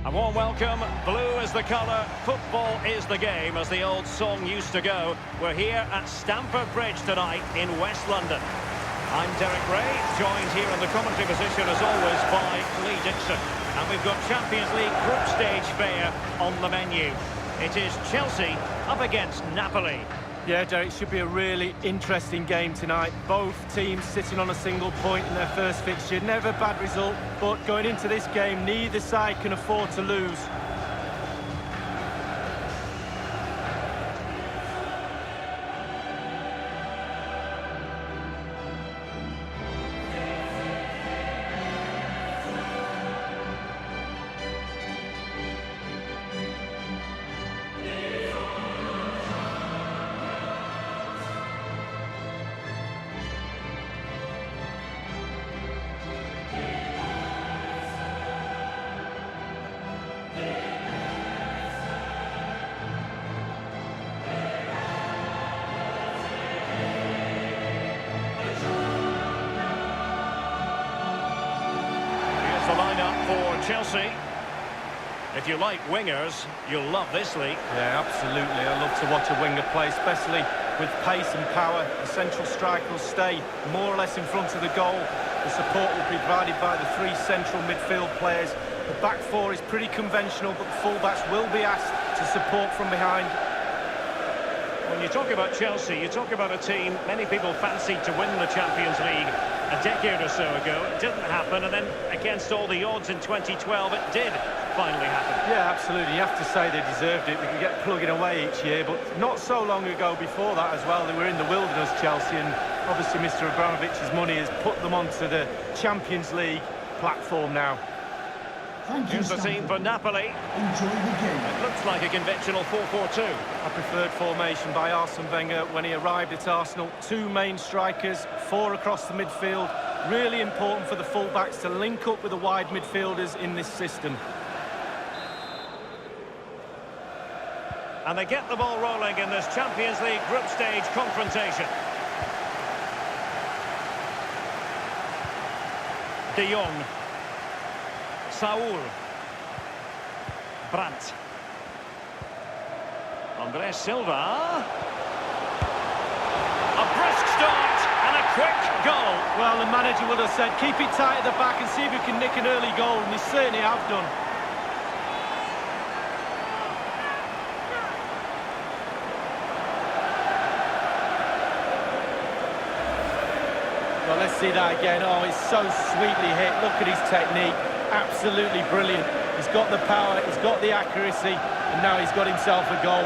A warm welcome. Blue is the colour, football is the game, as the old song used to go. We're here at Stamford Bridge tonight in West London. I'm Derek Ray, joined here in the commentary position as always by Lee Dixon. And we've got Champions League group stage fare on the menu. It is Chelsea up against Napoli. Yeah, Derek, it should be a really interesting game tonight. Both teams sitting on a single point in their first fixture. Never a bad result, but going into this game, neither side can afford to lose. The lineup for Chelsea. If you like wingers, you'll love this league. Yeah, absolutely. I love to watch a winger play, especially with pace and power. The central striker will stay more or less in front of the goal. The support will be provided by the three central midfield players. The back four is pretty conventional, but the fullbacks will be asked to support from behind. When you talk about Chelsea, you talk about a team many people fancied to win the Champions League a decade or so ago. It didn't happen, and then against all the odds in 2012, it did finally happen. Yeah, absolutely. You have to say they deserved it. They could get plugging away each year, but not so long ago before that as well, they were in the wilderness, Chelsea, and obviously Mr. Abramovich's money has put them onto the Champions League platform now. Here's the team for Napoli. Enjoy the game. It looks like a conventional 4-4-2. A preferred formation by Arsene Wenger when he arrived at Arsenal. Two main strikers, four across the midfield. Really important for the fullbacks to link up with the wide midfielders in this system. And they get the ball rolling in this Champions League group stage confrontation. De Jong. Saul. Brandt. Andres Silva. A brisk start and a quick goal. Well, the manager would have said, keep it tight at the back and see if you can nick an early goal, and they certainly have done. Well, let's see that again. Oh, it's so sweetly hit. Look at his technique. Absolutely brilliant. He's got the power, he's got the accuracy, and now he's got himself a goal.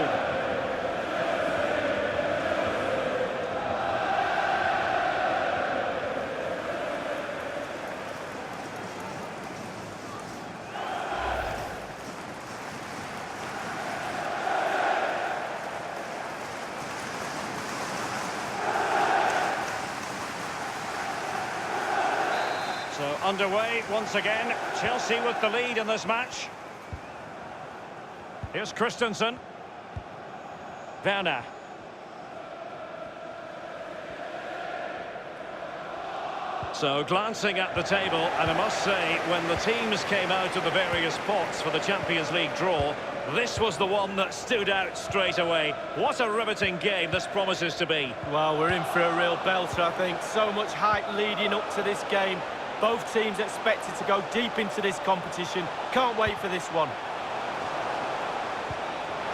So underway once again. Chelsea with the lead in this match. Here's Christensen. Werner. So glancing at the table, and I must say, when the teams came out of the various pots for the Champions League draw, this was the one that stood out straight away. What a riveting game this promises to be. Well, we're in for a real belter, I think. So much hype leading up to this game. Both teams expected to go deep into this competition. Can't wait for this one.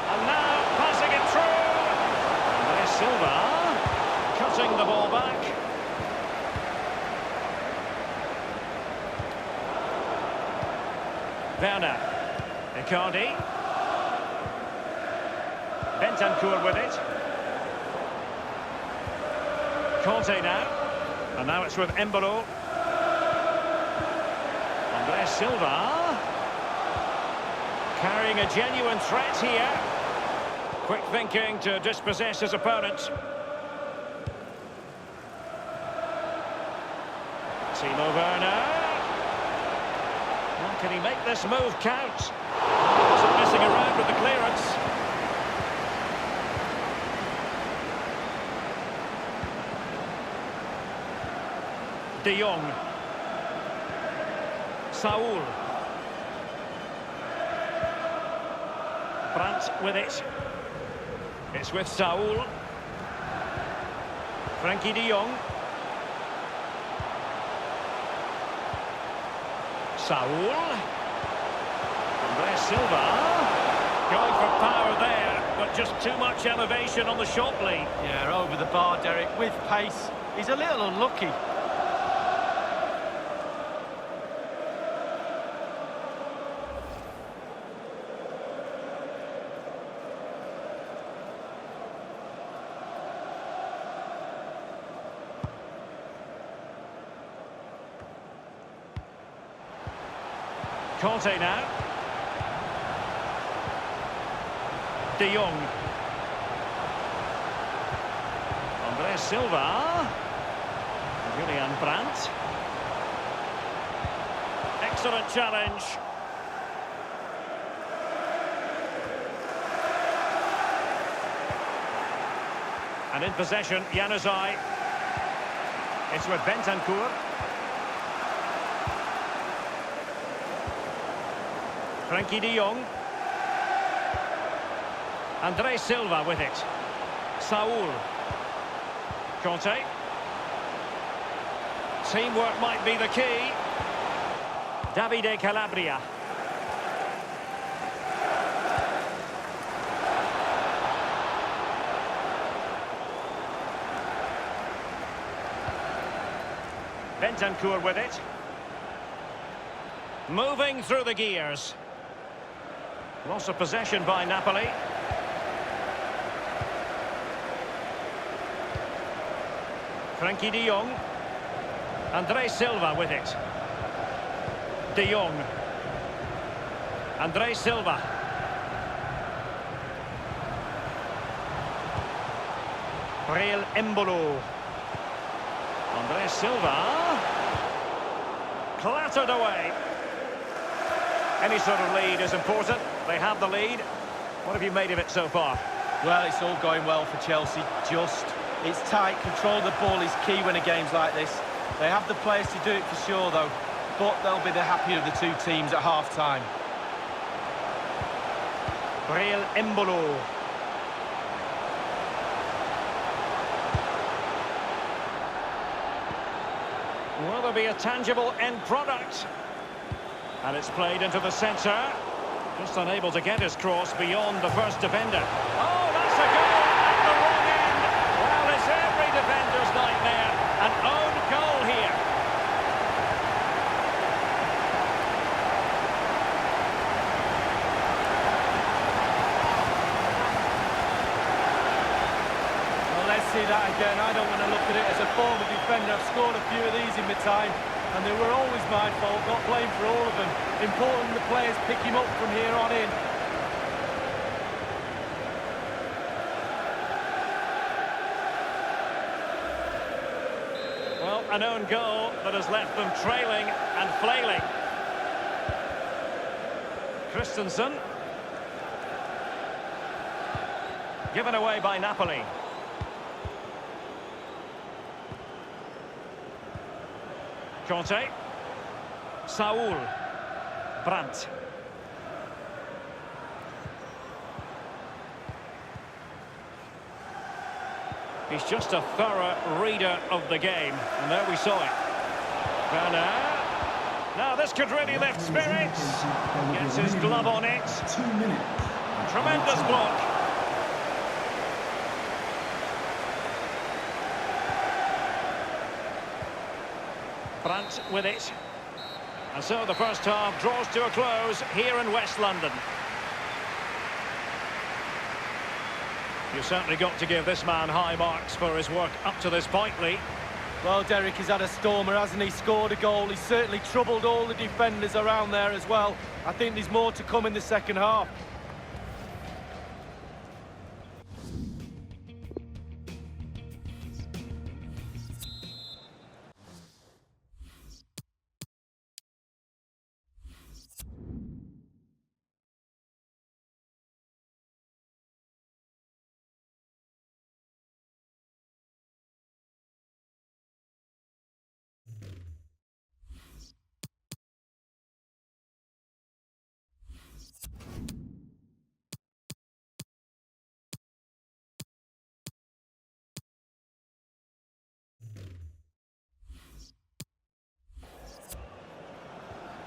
And now passing it through. Andres Silva cutting the ball back. Werner. Icardi. Bentancur with it. Conte now. And now it's with Embolo. Andres Silva. Carrying a genuine threat here. Quick thinking to dispossess his opponent. Timo Werner. Well, can he make this move count? He wasn't messing around with the clearance. De Jong. Saul. Brandt with it. It's with Saul. Frankie de Jong. Saul. Andres Silva. Going for power there, but just too much elevation on the short lead. Yeah, over the bar, Derek, with pace. He's a little unlucky. Conte now. De Jong. Andres Silva. Julian Brandt. Excellent challenge. And in possession, Januzaj. It's with Bentancur. Frankie de Jong. Andres Silva with it. Saul. Conte. Teamwork might be the key. Davide Calabria. Bentancur with it. Moving through the gears. Loss of possession by Napoli. Frankie de Jong. Andres Silva with it. De Jong. Andres Silva. Breel Embolo. Andres Silva. Clattered away. Any sort of lead is important. They have the lead. What have you made of it so far? Well, it's all going well for Chelsea. It's tight. Control of the ball is key when a game's like this. They have the players to do it for sure, though. But they'll be the happier of the two teams at half-time. Breel Embolo. Will there be a tangible end product? And it's played into the centre. Just unable to get his cross beyond the first defender. Oh, that's a goal at the wrong end. Well, it's every defender's nightmare. An own goal here. Well, let's see that again. I don't want to look at it as a former defender. I've scored a few of these in my time, and they were always my fault. Got blamed for all of them. Important the players pick him up from here on in. Well, an own goal that has left them trailing and flailing. Christensen. Given away by Napoli. Conte. Saul. Brandt. He's just a thorough reader of the game. And there we saw it. Werner. Now this could really lift spirits. Gets his glove on it. 2 minutes. Tremendous block. Brandt with it. And so the first half draws to a close here in West London. You've certainly got to give this man high marks for his work up to this point, Lee. Well, Derek, he's had a stormer, hasn't he? Scored a goal. He's certainly troubled all the defenders around there as well. I think there's more to come in the second half.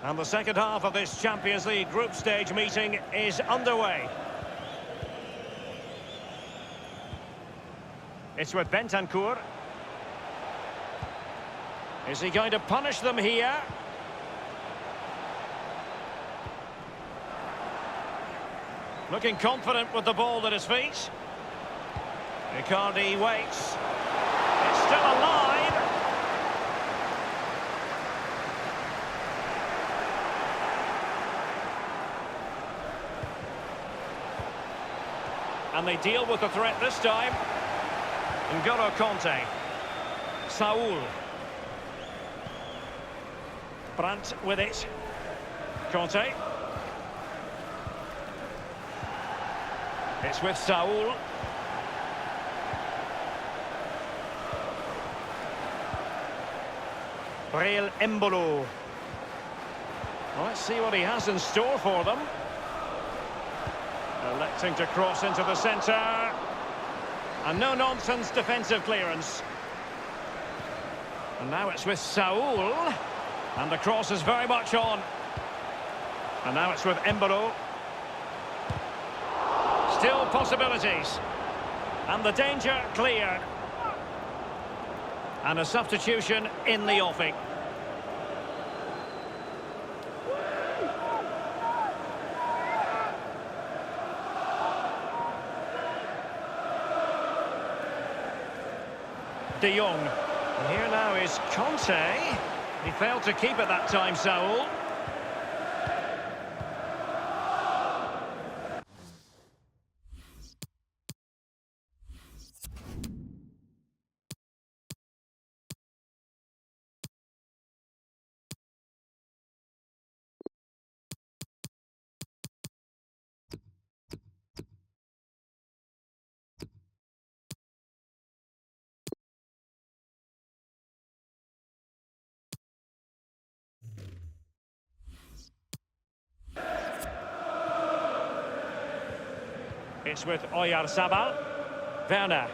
And the second half of this Champions League group stage meeting is underway. It's with Bentancur. Is he going to punish them here? Looking confident with the ball at his feet. Icardi waits. It's still alive. And they deal with the threat this time. N'Golo Conte. Saul. Brandt with it. Conte. It's with Saul. Breel Embolo. Well, let's see what he has in store for them. Electing to cross into the centre. And no-nonsense defensive clearance. And now it's with Saul. And the cross is very much on. And now it's with Embolo. Still possibilities. And the danger cleared. And a substitution in the offing. De Jong. And here now is Conte. He failed to keep it that time, Saul. It's with Oyarzabal. Werner.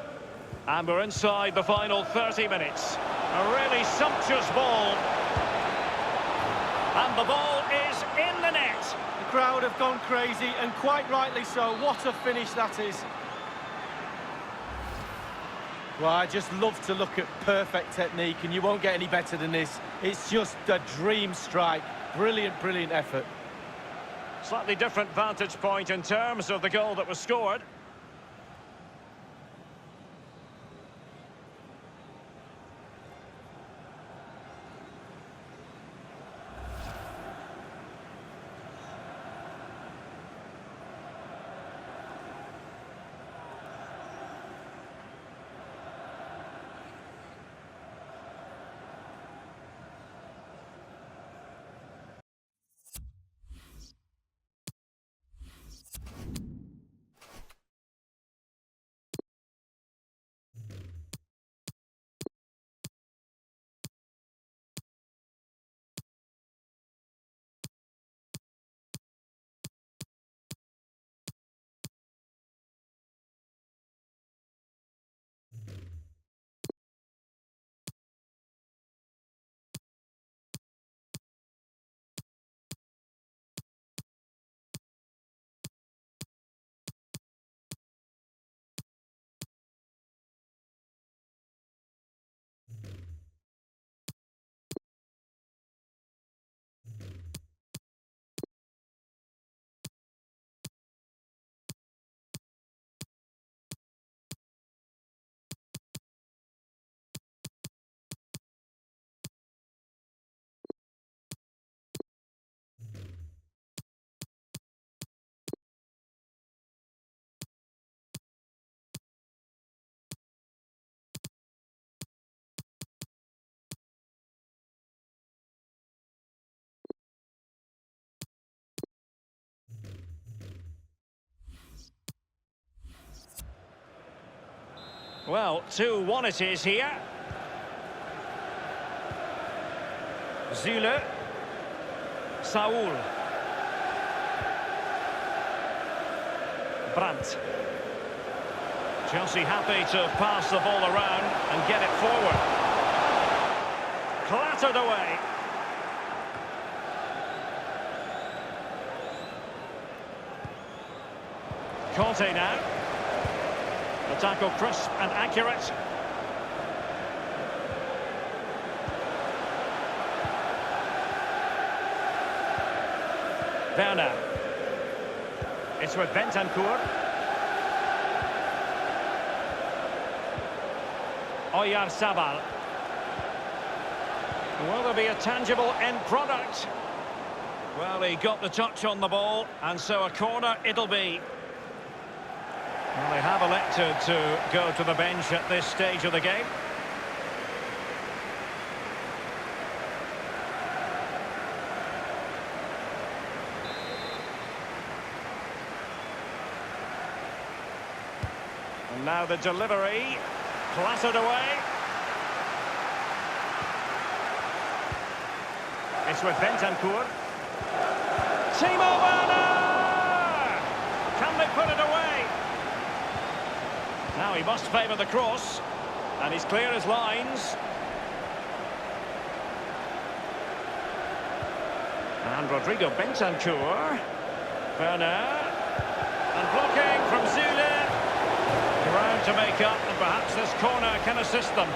And we're inside the final 30 minutes. A really sumptuous ball. And the ball is in the net. The crowd have gone crazy, and quite rightly so. What a finish that is. Well, I just love to look at perfect technique, and you won't get any better than this. It's just a dream strike. Brilliant, brilliant effort. Slightly different vantage point in terms of the goal that was scored. Well, 2-1 it is here. Zule. Saul. Brandt. Chelsea happy to pass the ball around and get it forward. Clattered away. Conte now. The tackle crisp and accurate. Werner. It's with Bentancur. Oyarzabal. Will there be a tangible end product? Well, he got the touch on the ball, and so a corner it'll be. Well, they have elected to go to the bench at this stage of the game. And now the delivery, clattered away. It's with Bentancur. Timo Werner! Can they put it away? Now he must favour the cross. And he's clear as lines. And Rodrigo Bentancur. Werner. And blocking from Zule. Ground to make up, and perhaps this corner can assist them.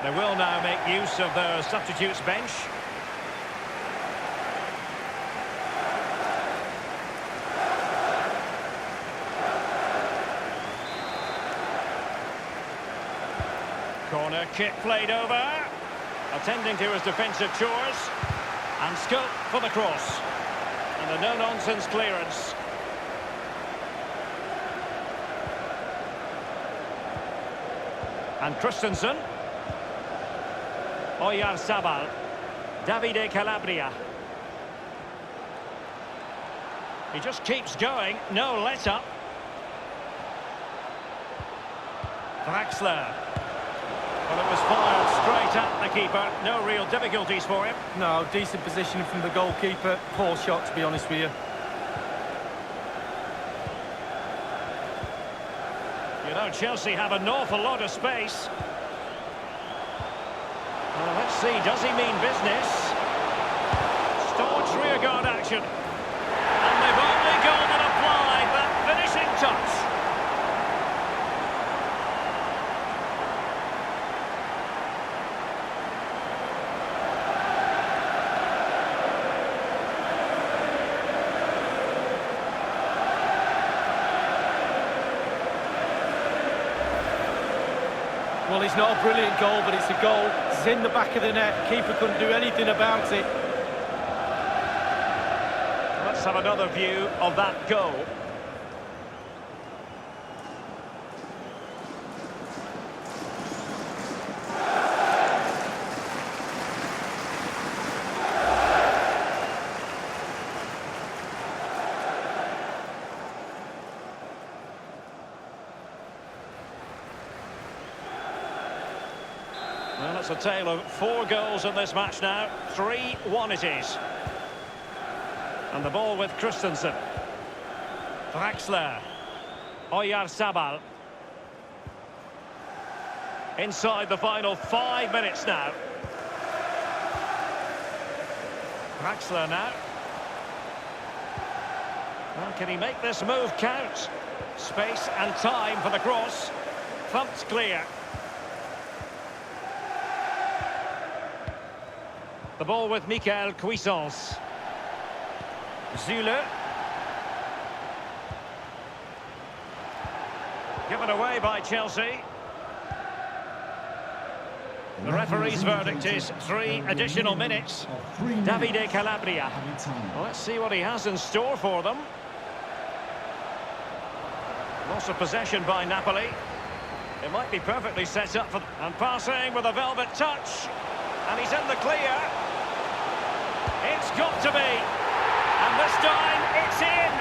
They will now make use of their substitutes bench. Corner kick played over. Attending to his defensive chores. And scope for the cross. And a no-nonsense clearance. And Christensen. Oyarzabal. Davide Calabria. He just keeps going, no let-up. Draxler. Well, it was fired straight at the keeper. No real difficulties for him. No, decent position from the goalkeeper. Poor shot, to be honest with you. You know, Chelsea have an awful lot of space. Well, let's see, does he mean business? Staunch rearguard action. And they've only gone and applied that finishing touch. Well, it's not a brilliant goal, but it's a goal. It's in the back of the net. Keeper couldn't do anything about it. Let's have another view of that goal. Well, it's a tale of 4 goals in this match now. 3-1 it is. And the ball with Christensen. Draxler. Oyarzabal. Inside the final 5 minutes now. Draxler now. Well, can he make this move count? Space and time for the cross. Thumped clear. The ball with Michael Cuisance. Zule. Given away by Chelsea. The referee's verdict is 3 additional minutes. Davide Calabria. Well, let's see what he has in store for them. Loss of possession by Napoli. It might be perfectly set up for... And passing with a velvet touch. And he's in the clear. It's got to be. And this time, it's in.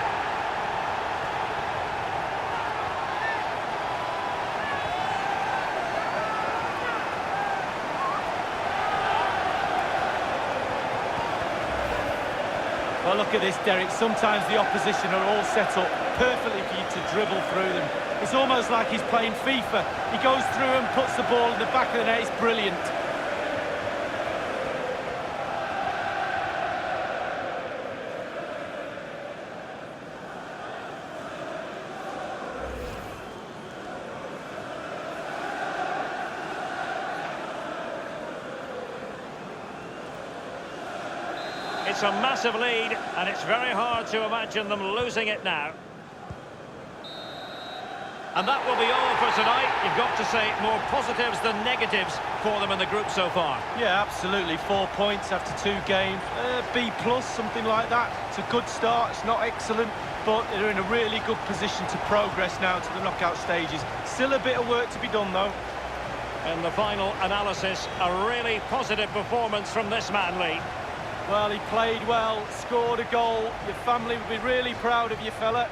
Well, look at this, Derek. Sometimes the opposition are all set up perfectly for you to dribble through them. It's almost like he's playing FIFA. He goes through and puts the ball in the back of the net. It's brilliant. It's a massive lead, and it's very hard to imagine them losing it now. And that will be all for tonight. You've got to say more positives than negatives for them in the group so far. Yeah, absolutely. 4 points after 2 games. B+, something like that. It's a good start. It's not excellent, but they're in a really good position to progress now to the knockout stages. Still a bit of work to be done, though. In the final analysis, a really positive performance from this man, Lee. Well, he played well, scored a goal. Your family would be really proud of you, fella.